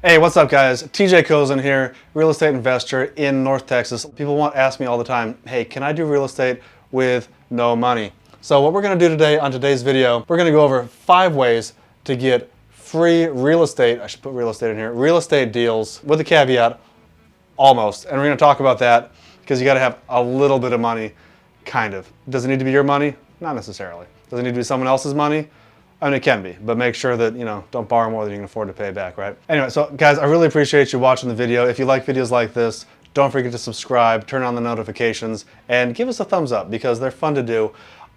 Hey, what's up guys? TJ Kosen here, real estate investor in North Texas. People ask me all the time, hey, can I do real estate with no money? So what we're gonna do today on today's video, we're gonna go over 5 ways to get free real estate, I should put real estate in here, real estate deals with a caveat, almost. And we're gonna talk about that because you gotta have a little bit of money, kind of. Does it need to be your money? Not necessarily. Does it need to be someone else's money? I mean, it can be, but make sure that, don't borrow more than you can afford to pay back, right? Anyway, so guys, I really appreciate you watching the video. If you like videos like this, don't forget to subscribe, turn on the notifications, and give us a thumbs up because they're fun to do.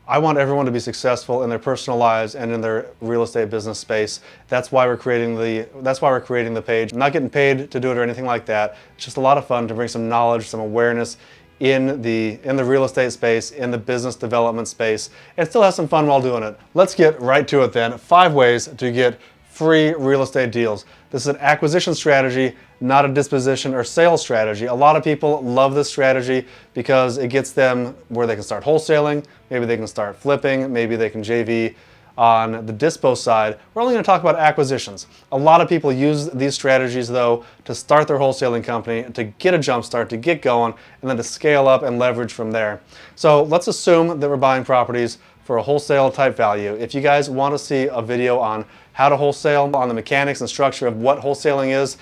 I want everyone to be successful in their personal lives and in their real estate business space. That's why we're creating the page. I'm not getting paid to do it or anything like that. It's just a lot of fun to bring some knowledge, some awareness in the real estate space, in the business development space, and still have some fun while doing it. Let's get right to it then. 5 ways to get free real estate deals. This is an acquisition strategy, not a disposition or sales strategy. A lot of people love this strategy because it gets them where they can start wholesaling, maybe they can start flipping, maybe they can JV on the dispo side. We're only going to talk about acquisitions. A lot of people use these strategies though to start their wholesaling company, to get a jump start, to get going, and then to scale up and leverage from there. So let's assume that we're buying properties for a wholesale type value. If you guys want to see a video on how to wholesale, on the mechanics and structure of what wholesaling is,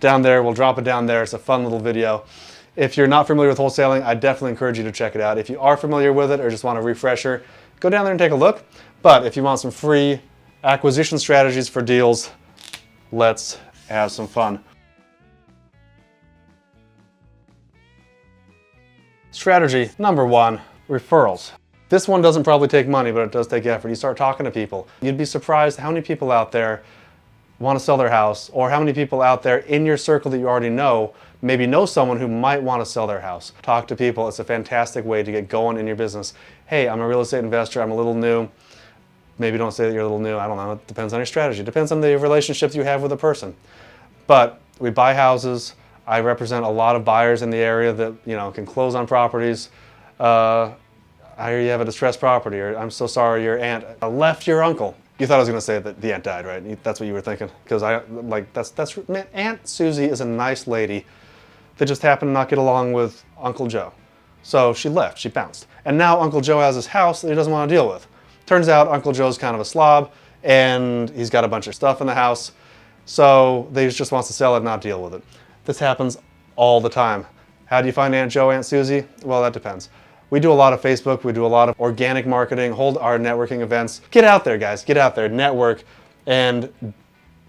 down there, we'll drop it down there. It's a fun little video. If you're not familiar with wholesaling, I definitely encourage you to check it out. If you are familiar with it or just want a refresher, go down there and take a look. But if you want some free acquisition strategies for deals, let's have some fun. Strategy number 1, referrals. This one doesn't probably take money, but it does take effort. You start talking to people. You'd be surprised how many people out there want to sell their house, or how many people out there in your circle that you already know maybe know someone who might want to sell their house. Talk to people. It's a fantastic way to get going in your business. Hey, I'm a real estate investor. I'm a little new. Maybe don't say that you're a little new. I don't know. It depends on your strategy. It depends on the relationships you have with a person. But we buy houses. I represent a lot of buyers in the area that can close on properties. I hear you have a distressed property, or I'm so sorry your aunt left your uncle. You thought I was going to say that the aunt died, right? That's what you were thinking, because man, Aunt Susie is a nice lady that just happened to not get along with Uncle Joe. So she left, she bounced. And now Uncle Joe has his house that he doesn't want to deal with. Turns out Uncle Joe's kind of a slob and he's got a bunch of stuff in the house. So he just wants to sell it and not deal with it. This happens all the time. How do you find Aunt Joe, Aunt Susie? Well, that depends. We do a lot of Facebook, we do a lot of organic marketing, hold our networking events. Get out there, guys, get out there, network, and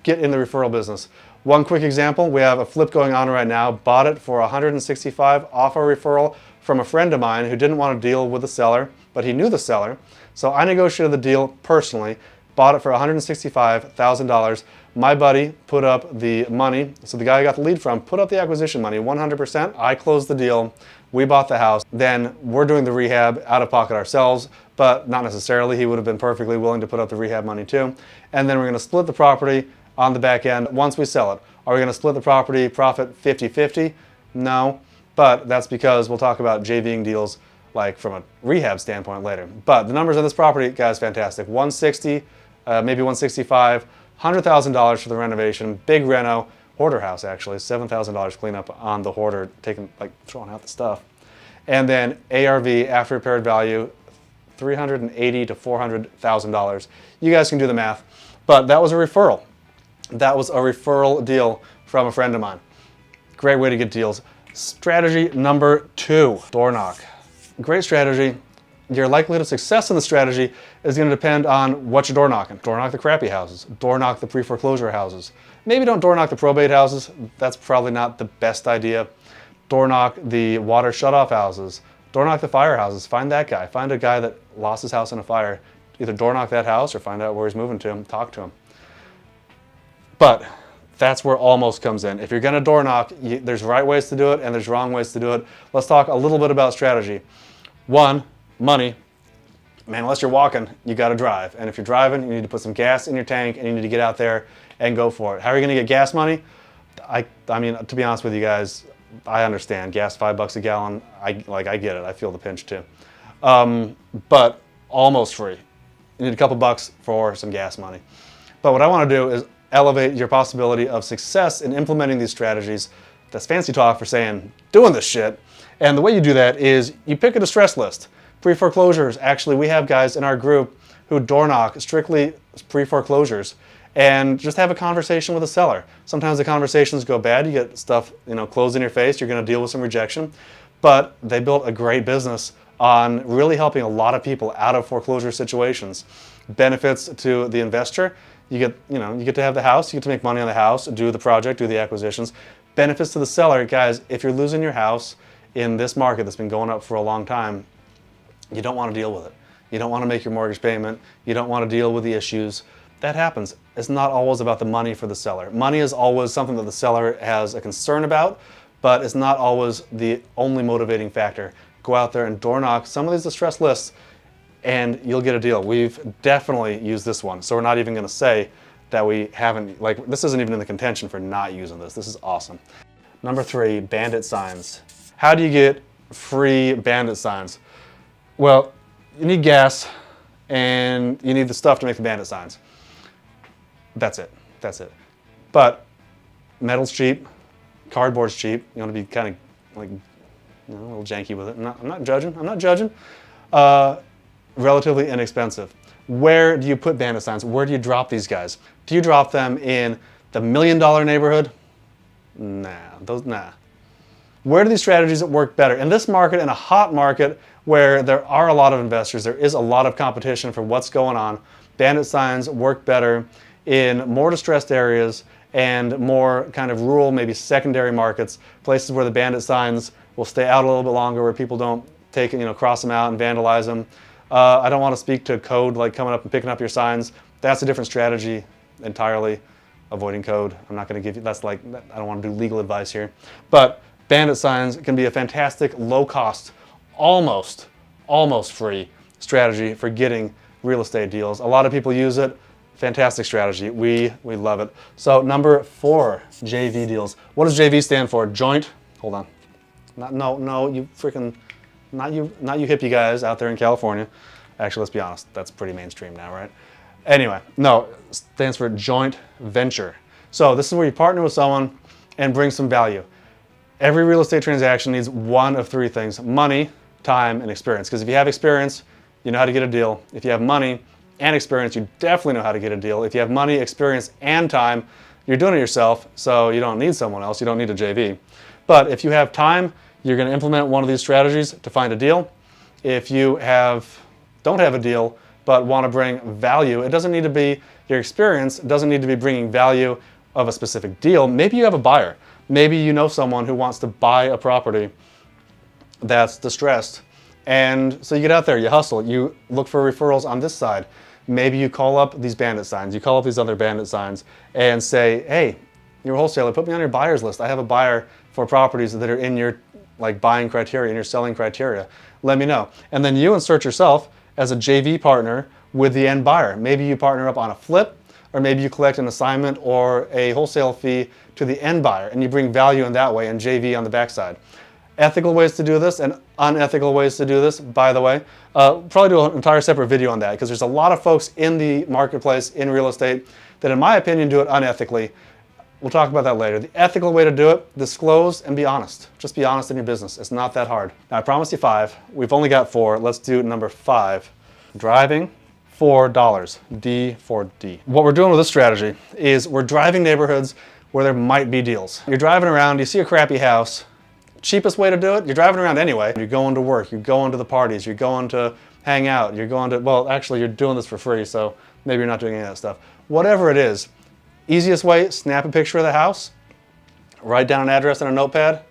get in the referral business. One quick example, we have a flip going on right now. Bought it for $165 off a referral from a friend of mine who didn't want to deal with the seller, but he knew the seller. So I negotiated the deal personally, bought it for $165,000. My buddy put up the money, so the guy I got the lead from put up the acquisition money, 100%. I closed the deal, we bought the house, then we're doing the rehab out of pocket ourselves, but not necessarily. He would have been perfectly willing to put up the rehab money too. And then we're going to split the property on the back end once we sell it. Are we going to split the property profit 50-50? No, but that's because we'll talk about JVing deals like from a rehab standpoint later. But the numbers on this property, guys, fantastic. 160, maybe 165, $100,000 for the renovation, big reno, hoarder house actually, $7,000 cleanup on the hoarder, throwing out the stuff. And then ARV, after repaired value, $380,000 to $400,000. You guys can do the math, but that was a referral. That was a referral deal from a friend of mine. Great way to get deals. Strategy number 2, door knock. Great strategy. Your likelihood of success in the strategy is going to depend on what you're door knocking. Door knock the crappy houses. Door knock the pre-foreclosure houses. Maybe don't door knock the probate houses. That's probably not the best idea. Door knock the water shutoff houses. Door knock the fire houses. Find that guy. Find a guy that lost his house in a fire. Either door knock that house or find out where he's moving to and talk to him. But that's where almost comes in. If you're going to door knock, there's right ways to do it and there's wrong ways to do it. Let's talk a little bit about strategy. 1, money. Man, unless you're walking, you got to drive. And if you're driving, you need to put some gas in your tank and you need to get out there and go for it. How are you going to get gas money? I mean, to be honest with you guys, I understand. Gas $5 a gallon. I get it. I feel the pinch too. But almost free. You need a couple bucks for some gas money. But what I want to do is elevate your possibility of success in implementing these strategies. That's fancy talk for saying doing this shit. And the way you do that is you pick a distress list. Pre-foreclosures, actually we have guys in our group who door knock strictly pre-foreclosures and just have a conversation with a seller. Sometimes the conversations go bad, you get stuff closed in your face, you're going to deal with some rejection, but they built a great business on really helping a lot of people out of foreclosure situations. Benefits to the investor, you get to have the house, you get to make money on the house, do the project, do the acquisitions. Benefits to the seller, guys, if you're losing your house in this market that's been going up for a long time, you don't want to deal with it. You don't want to make your mortgage payment. You don't want to deal with the issues. That happens. It's not always about the money for the seller. Money is always something that the seller has a concern about, but it's not always the only motivating factor. Go out there and door knock some of these distress lists and you'll get a deal. We've definitely used this one, so we're not even going to say that we haven't, this isn't even in the contention for not using this. This is awesome. Number 3, Bandit Signs. How do you get free Bandit Signs? Well, you need gas and you need the stuff to make the Bandit Signs. That's it. That's it. But metal's cheap, cardboard's cheap. You want to be kind of a little janky with it. I'm not judging. I'm not judging. Relatively inexpensive. Where do you put Bandit Signs? Where do you drop these guys? Do you drop them in the $1 million neighborhood? Nah. Where do these strategies work better? In this market, in a hot market where there are a lot of investors, there is a lot of competition for what's going on, Bandit Signs work better in more distressed areas and more kind of rural, maybe secondary markets, places where the Bandit Signs will stay out a little bit longer, where people don't take it, cross them out and vandalize them. I don't want to speak to code, like coming up and picking up your signs. That's a different strategy entirely. Avoiding code. I'm not going to give you, I don't want to do legal advice here. But Bandit Signs can be a fantastic, low cost, almost free strategy for getting real estate deals. A lot of people use it. Fantastic strategy. We love it. So number 4, JV deals. What does JV stand for? Joint, hold on. No, you freaking, not you hippie guys out there in California. Actually, let's be honest, that's pretty mainstream now, right? Anyway, no, it stands for joint venture. So this is where you partner with someone and bring some value. Every real estate transaction needs one of 3 things: money, time, and experience. Because if you have experience, you know how to get a deal. If you have money and experience, you definitely know how to get a deal. If you have money, experience, and time, you're doing it yourself, so you don't need someone else. You don't need a JV. But if you have time, you're going to implement one of these strategies to find a deal. If you don't have a deal, but want to bring value, it doesn't need to be your experience. It doesn't need to be bringing value of a specific deal. Maybe you have a buyer. Maybe you know someone who wants to buy a property that's distressed. And so you get out there, you hustle, you look for referrals on this side. Maybe you call up these Bandit Signs, you call up these other Bandit Signs and say, hey, you're a wholesaler, put me on your buyer's list. I have a buyer for properties that are in your buying criteria, in your selling criteria. Let me know. And then you insert yourself as a JV partner with the end buyer. Maybe you partner up on a flip, or maybe you collect an assignment or a wholesale fee to the end buyer, and you bring value in that way and JV on the backside. Ethical ways to do this and unethical ways to do this, by the way. Probably do an entire separate video on that, because there's a lot of folks in the marketplace, in real estate, that in my opinion do it unethically. We'll talk about that later. The ethical way to do it, disclose and be honest. Just be honest in your business. It's not that hard. Now I promised you 5. We've only got 4. Let's do number 5. Driving for dollars. D4D. What we're doing with this strategy is we're driving neighborhoods where there might be deals. You're driving around, you see a crappy house. Cheapest way to do it, you're driving around anyway. You're going to work, you're going to the parties, you're going to hang out, you're going to, well, actually you're doing this for free, so maybe you're not doing any of that stuff. Whatever it is, easiest way, snap a picture of the house, write down an address in a notepad,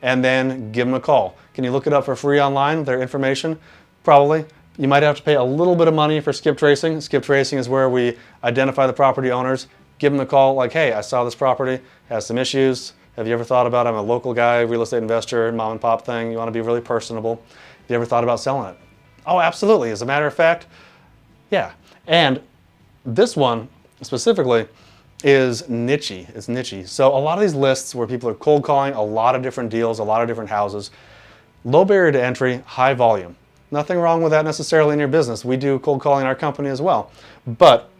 and then give them a call. Can you look it up for free online, their information? Probably. You might have to pay a little bit of money for skip tracing. Skip tracing is where we identify the property owners, give them a call like, hey, I saw this property, has some issues. Have you ever thought about, I'm a local guy, real estate investor, mom and pop thing, you want to be really personable. Have you ever thought about selling it? Oh, absolutely. As a matter of fact, yeah. And this one specifically is niche-y. It's niche-y. So a lot of these lists where people are cold calling a lot of different deals, a lot of different houses, low barrier to entry, high volume. Nothing wrong with that necessarily in your business. We do cold calling in our company as well. But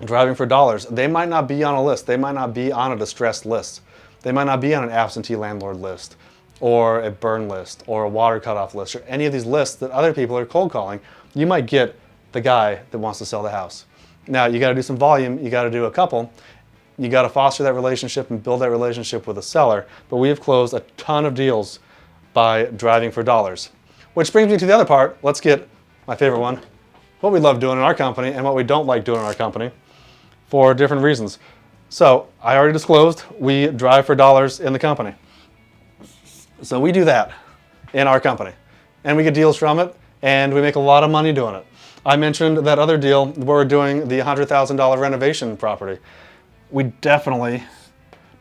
Driving for dollars. They might not be on a list. They might not be on a distressed list. They might not be on an absentee landlord list or a burn list or a water cutoff list or any of these lists that other people are cold calling. You might get the guy that wants to sell the house. Now, you got to do some volume. You got to do a couple. You got to foster that relationship and build that relationship with a seller. But we have closed a ton of deals by driving for dollars. Which brings me to the other part. Let's get my favorite one. What we love doing in our company and what we don't like doing in our company for different reasons. So I already disclosed we drive for dollars in the company. So we do that in our company and we get deals from it and we make a lot of money doing it. I mentioned that other deal where we're doing the $100,000 renovation property. We definitely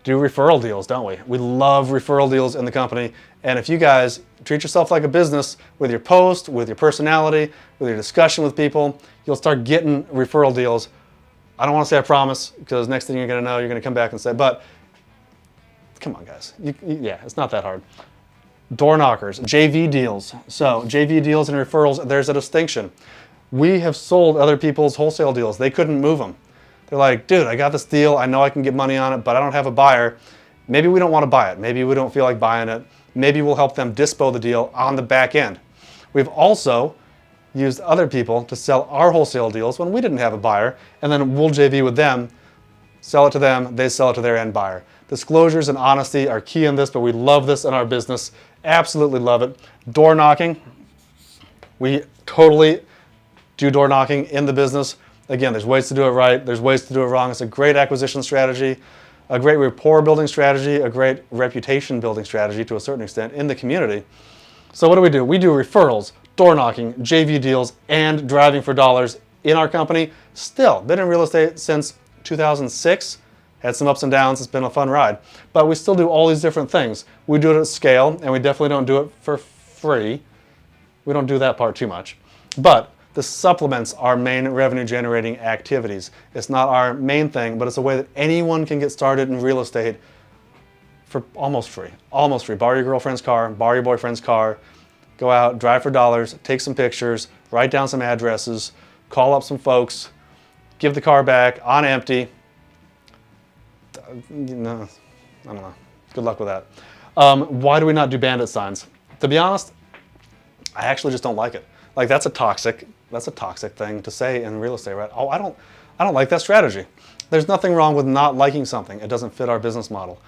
do referral deals, don't we? We love referral deals in the company. And if you guys treat yourself like a business with your post, with your personality, with your discussion with people, you'll start getting referral deals. I don't want to say I promise, because next thing you're going to know, you're going to come back and say, but come on, guys. Yeah, it's not that hard. Door knockers, JV deals. So JV deals and referrals, there's a distinction. We have sold other people's wholesale deals. They couldn't move them. They're like, dude, I got this deal. I know I can get money on it, but I don't have a buyer. Maybe we don't want to buy it. Maybe we don't feel like buying it. Maybe we'll help them dispo the deal on the back end. We've also used other people to sell our wholesale deals when we didn't have a buyer, and then we'll JV with them, sell it to them, they sell it to their end buyer. Disclosures and honesty are key in this, but we love this in our business. Absolutely love it. Door knocking. We totally do door knocking in the business. Again, there's ways to do it right, there's ways to do it wrong. It's a great acquisition strategy, a great rapport building strategy, a great reputation building strategy to a certain extent in the community. So what do? We do referrals, door knocking, JV deals, and driving for dollars in our company. Still, been in real estate since 2006. Had some ups and downs, it's been a fun ride. But we still do all these different things. We do it at scale, and we definitely don't do it for free. We don't do that part too much. But this supplements our main revenue generating activities. It's not our main thing, but it's a way that anyone can get started in real estate for almost free. Almost free. Borrow your girlfriend's car, borrow your boyfriend's car, go out, drive for dollars, take some pictures, write down some addresses, call up some folks, give the car back on empty. No, I don't know. Good luck with that. Why do we not do bandit signs? To be honest, I actually just don't like it. Like that's a toxic thing to say in real estate, right? Oh, I don't like that strategy. There's nothing wrong with not liking something. It doesn't fit our business model.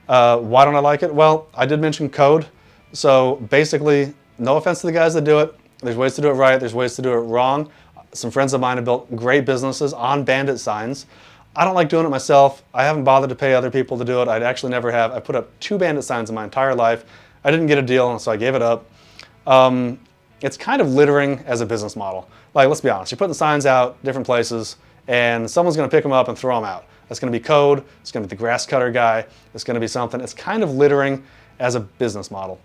Why don't I like it? Well, I did mention code. So basically, no offense to the guys that do it. There's ways to do it right. There's ways to do it wrong. Some friends of mine have built great businesses on bandit signs. I don't like doing it myself. I haven't bothered to pay other people to do it. I actually never have. I put up 2 bandit signs in my entire life. I didn't get a deal, so I gave it up. It's kind of littering as a business model. Like, let's be honest, you're putting signs out different places and someone's gonna pick them up and throw them out. That's gonna be code, it's gonna be the grass cutter guy, it's gonna be something. It's kind of littering as a business model.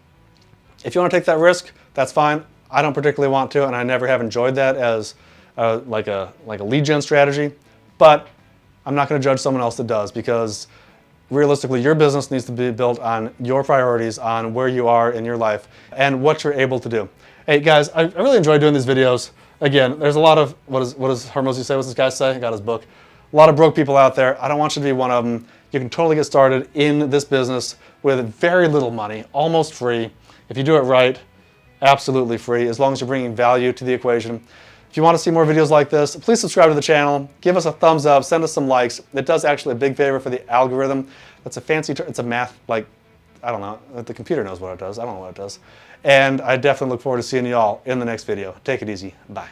If you wanna take that risk, that's fine. I don't particularly want to, and I never have enjoyed that as like a lead gen strategy, but I'm not gonna judge someone else that does, because realistically, your business needs to be built on your priorities, on where you are in your life, and what you're able to do. Hey guys, I really enjoy doing these videos. Again, there's a lot of, what does Hormozy say? What's this guy say? I got his book. A lot of broke people out there. I don't want you to be one of them. You can totally get started in this business with very little money, almost free. If you do it right, absolutely free, as long as you're bringing value to the equation. If you want to see more videos like this, please subscribe to the channel, give us a thumbs up, send us some likes. It does actually a big favor for the algorithm. That's a fancy term, it's a math, like, I don't know, the computer knows what it does, I don't know what it does. And I definitely look forward to seeing you all in the next video. Take it easy, bye.